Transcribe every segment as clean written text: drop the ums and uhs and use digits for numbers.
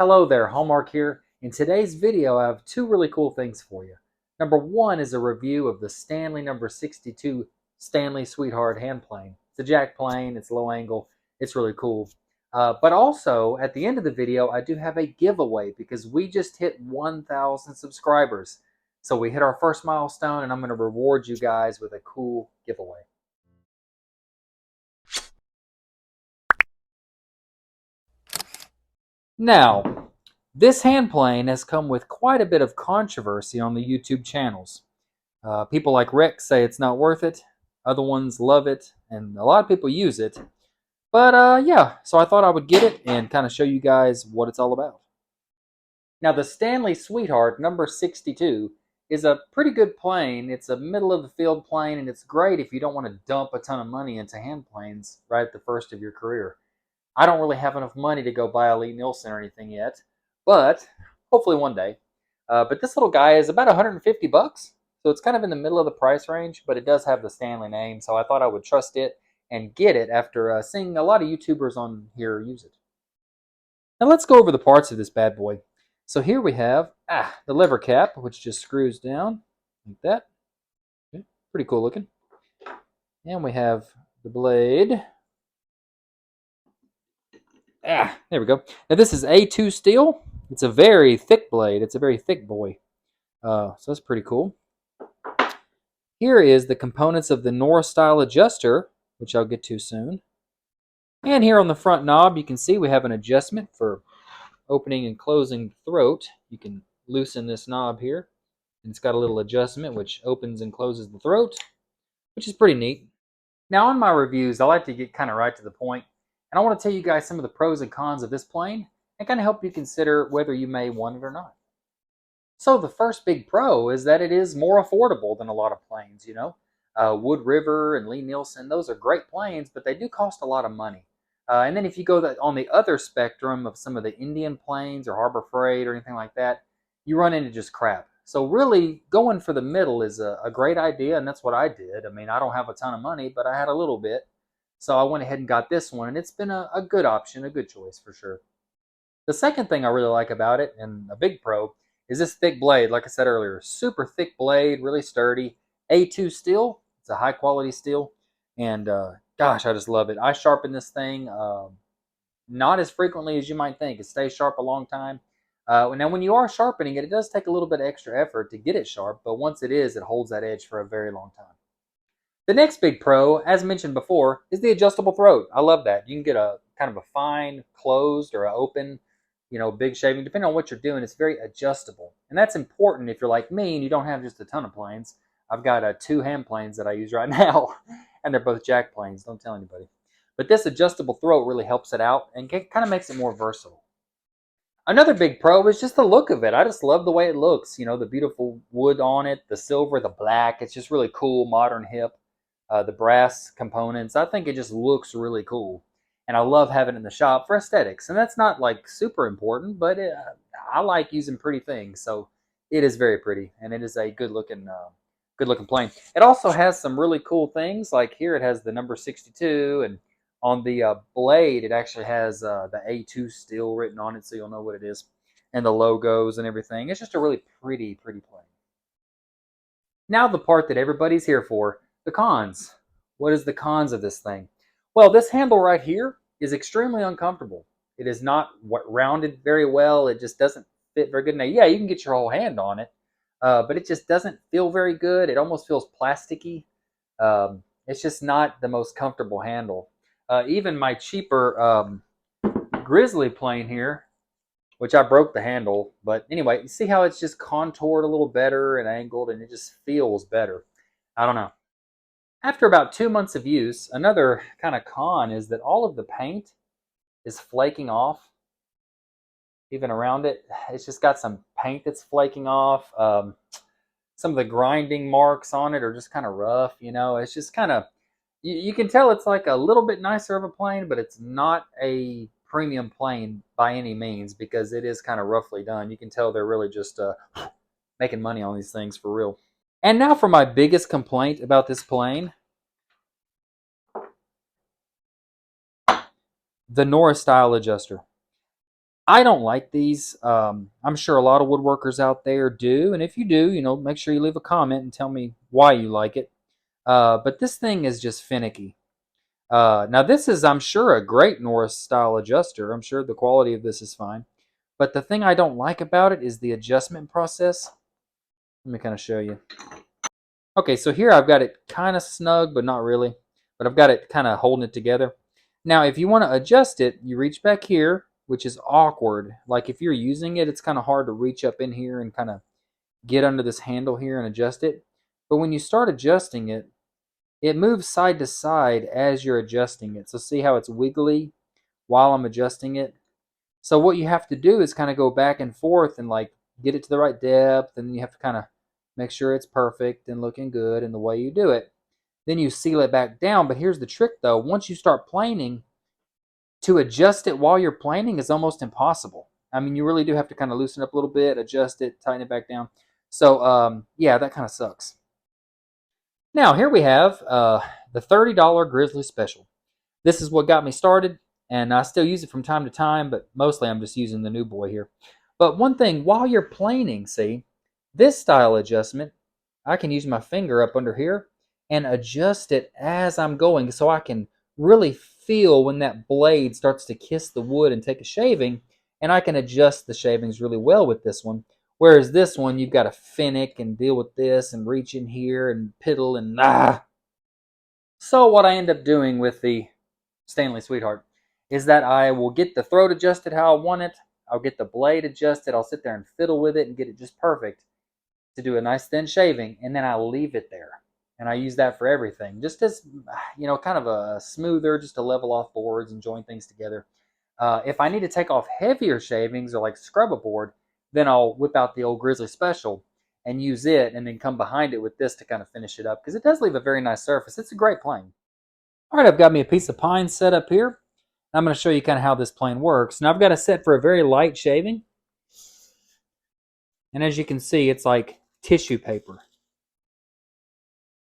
Hello there, Hallmark here. In today's video, I have two really cool things for you. Number one is a review of the Stanley No.62 Stanley Sweetheart hand plane. It's a jack plane, it's low angle, it's really cool. But also, at the end of the video, I do have a giveaway because we just hit 1,000 subscribers. So we hit our first milestone and I'm going to reward you guys with a cool giveaway. Now, this hand plane has come with quite a bit of controversy on the YouTube channels. People like Rex say it's not worth it. Other ones love it, and a lot of people use it. But yeah, so I thought I would get it and kind of show you guys what it's all about. Now, the Stanley Sweetheart No.62 is a pretty good plane. It's a middle-of-the-field plane, and it's great if you don't want to dump a ton of money into hand planes right at the first of your career. I don't really have enough money to go buy a Lie-Nielson or anything yet, but hopefully one day. But this little guy is about 150 bucks, so it's kind of in the middle of the price range, but it does have the Stanley name, so I thought I would trust it and get it after seeing a lot of YouTubers on here use it. Now let's go over the parts of this bad boy. So here we have the lever cap, which just screws down like that. Okay, pretty cool looking. And we have the blade. There we go. Now this is A2 steel. It's a very thick blade. It's a very thick boy. So that's pretty cool. Here is the components of the North style adjuster, which I'll get to soon. And here on the front knob, you can see we have an adjustment for opening and closing the throat. You can loosen this knob here. And it's got a little adjustment which opens and closes the throat, which is pretty neat. Now on my reviews, I like to get kind of right to the point. And I want to tell you guys some of the pros and cons of this plane and kind of help you consider whether you may want it or not. So the first big pro is that it is more affordable than a lot of planes, you know. Wood River and Lie-Nielson, those are great planes, but they do cost a lot of money. And then if you go on the other spectrum of some of the Indian planes or Harbor Freight or anything like that, you run into just crap. So really, going for the middle is a great idea, and that's what I did. I mean, I don't have a ton of money, but I had a little bit. So I went ahead and got this one, and it's been a good option, a good choice for sure. The second thing I really like about it, and a big pro, is this thick blade. Like I said earlier, super thick blade, really sturdy. A2 steel, it's a high quality steel, and gosh, I just love it. I sharpen this thing not as frequently as you might think. It stays sharp a long time. Now, when you are sharpening it, it does take a little bit of extra effort to get it sharp, but once it is, it holds that edge for a very long time. The next big pro, as mentioned before, is the adjustable throat. I love that. You can get a kind of a fine, closed, or an open, big shaving. Depending on what you're doing, it's very adjustable. And that's important if you're like me and you don't have just a ton of planes. I've got 2 hand planes that I use right now, and they're both jack planes. Don't tell anybody. But this adjustable throat really helps it out and kind of makes it more versatile. Another big pro is just the look of it. I just love the way it looks. You know, the beautiful wood on it, the silver, the black. It's just really cool, modern, hip. The brass components. I think it just looks really cool. And I love having it in the shop for aesthetics. And that's not like super important, but I like using pretty things. So it is very pretty. And it is a good looking plane. It also has some really cool things. Like here it has the No.62. And on the blade, it actually has the A2 steel written on it. So you'll know what it is. And the logos and everything. It's just a really pretty plane. Now the part that everybody's here for. The cons. What is the cons of this thing? Well, this handle right here is extremely uncomfortable. It is not rounded very well. It just doesn't fit very good. Now, yeah, you can get your whole hand on it, but it just doesn't feel very good. It almost feels plasticky. It's just not the most comfortable handle. Even my cheaper Grizzly plane here, which I broke the handle, but anyway, you see how it's just contoured a little better and angled, and it just feels better. I don't know. After about 2 months of use, another kind of con is that all of the paint is flaking off. Even around it, it's just got some paint that's flaking off. Some of the grinding marks on it are just kind of rough, It's just kind of, you can tell it's like a little bit nicer of a plane, but it's not a premium plane by any means because it is kind of roughly done. You can tell they're really just making money on these things for real. And now for my biggest complaint about this plane. The Norris style adjuster. I don't like these. I'm sure a lot of woodworkers out there do, and if you do, make sure you leave a comment and tell me why you like it. But this thing is just finicky. Now this is, I'm sure, a great Norris style adjuster. I'm sure the quality of this is fine. But the thing I don't like about it is the adjustment process. Let me kind of show you. Okay, so here I've got it kind of snug, but not really. But I've got it kind of holding it together. Now, if you want to adjust it, you reach back here, which is awkward. Like if you're using it, it's kind of hard to reach up in here and kind of get under this handle here and adjust it. But when you start adjusting it, it moves side to side as you're adjusting it. So see how it's wiggly while I'm adjusting it? So what you have to do is kind of go back and forth and like get it to the right depth, and then you have to kind of make sure it's perfect and looking good in the way you do it. Then you seal it back down. But here's the trick though. Once you start planing, to adjust it while you're planing is almost impossible. I mean, you really do have to kind of loosen up a little bit, adjust it, tighten it back down. So yeah, that kind of sucks. Now here we have the $30 Grizzly Special. This is what got me started, and I still use it from time to time, but mostly I'm just using the new boy here. But one thing, while you're planing, see, this style adjustment, I can use my finger up under here and adjust it as I'm going so I can really feel when that blade starts to kiss the wood and take a shaving, and I can adjust the shavings really well with this one. Whereas this one, you've got to finick and deal with this and reach in here and piddle and So what I end up doing with the Stanley Sweetheart is that I will get the throat adjusted how I want it. I'll get the blade adjusted. I'll sit there and fiddle with it and get it just perfect to do a nice thin shaving, and then I leave it there. And I use that for everything, just as, kind of a smoother, just to level off boards and join things together. If I need to take off heavier shavings or like scrub a board, then I'll whip out the old Grizzly Special and use it, and then come behind it with this to kind of finish it up, because it does leave a very nice surface. It's a great plane. All right, I've got me a piece of pine set up here. I'm going to show you kind of how this plane works. Now I've got it set for a very light shaving. And as you can see, it's like tissue paper.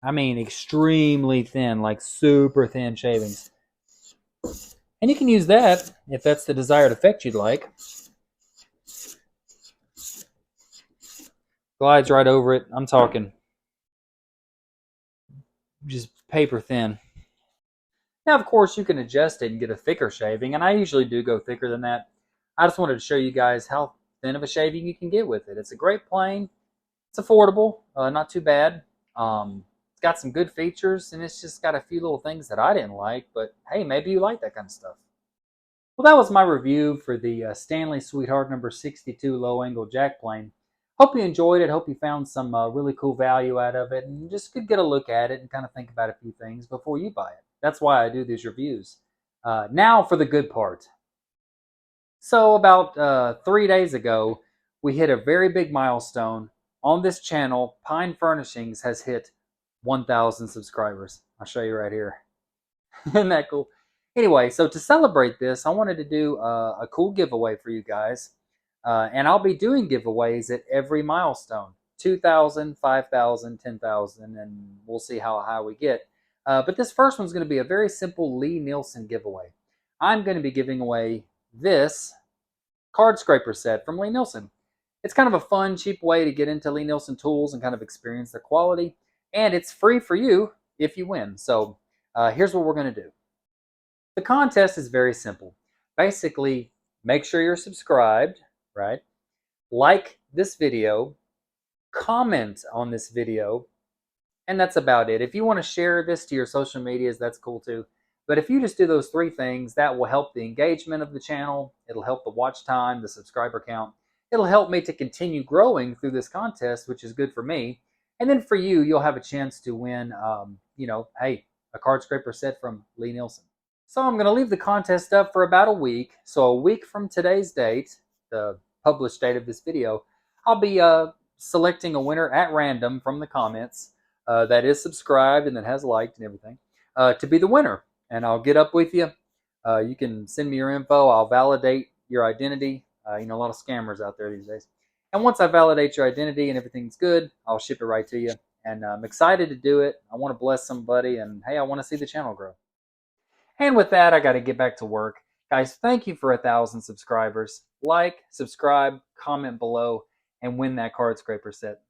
I mean, extremely thin, like super thin shavings. And you can use that if that's the desired effect you'd like. Glides right over it. I'm talking just paper thin. Now, of course, you can adjust it and get a thicker shaving, and I usually do go thicker than that. I just wanted to show you guys how thin of a shaving you can get with it. It's a great plane. It's affordable, not too bad. It's got some good features, and it's just got a few little things that I didn't like, but hey, maybe you like that kind of stuff. Well, that was my review for the Stanley Sweetheart No.62 low-angle jack plane. Hope you enjoyed it. Hope you found some really cool value out of it, and just could get a look at it and kind of think about a few things before you buy it. That's why I do these reviews. Now for the good part. So about 3 days ago, we hit a very big milestone. On this channel, Pine Furnishings has hit 1,000 subscribers. I'll show you right here. Isn't that cool? Anyway, so to celebrate this, I wanted to do a cool giveaway for you guys. And I'll be doing giveaways at every milestone. 2,000, 5,000, 10,000, and we'll see how high we get. But this first one's going to be a very simple Lie-Nielson giveaway. I'm going to be giving away this card scraper set from Lie-Nielson. It's kind of a fun, cheap way to get into Lie-Nielson tools and kind of experience their quality. And it's free for you if you win. So here's what we're going to do. The contest is very simple. Basically, make sure you're subscribed, right? Like this video, comment on this video, and that's about it. If you want to share this to your social medias, that's cool too. But if you just do those 3 things, that will help the engagement of the channel. It'll help the watch time, the subscriber count. It'll help me to continue growing through this contest, which is good for me. And then for you, you'll have a chance to win, hey, a card scraper set from Lie-Nielson. So I'm going to leave the contest up for about a week. So a week from today's date, the published date of this video, I'll be selecting a winner at random from the comments that is subscribed and that has liked and everything to be the winner. And I'll get up with you. You can send me your info. I'll validate your identity. A lot of scammers out there these days. And once I validate your identity and everything's good, I'll ship it right to you. And I'm excited to do it. I want to bless somebody. And hey, I want to see the channel grow. And with that, I got to get back to work. Guys, thank you for 1,000 subscribers. like, subscribe, comment below, and win that card scraper set.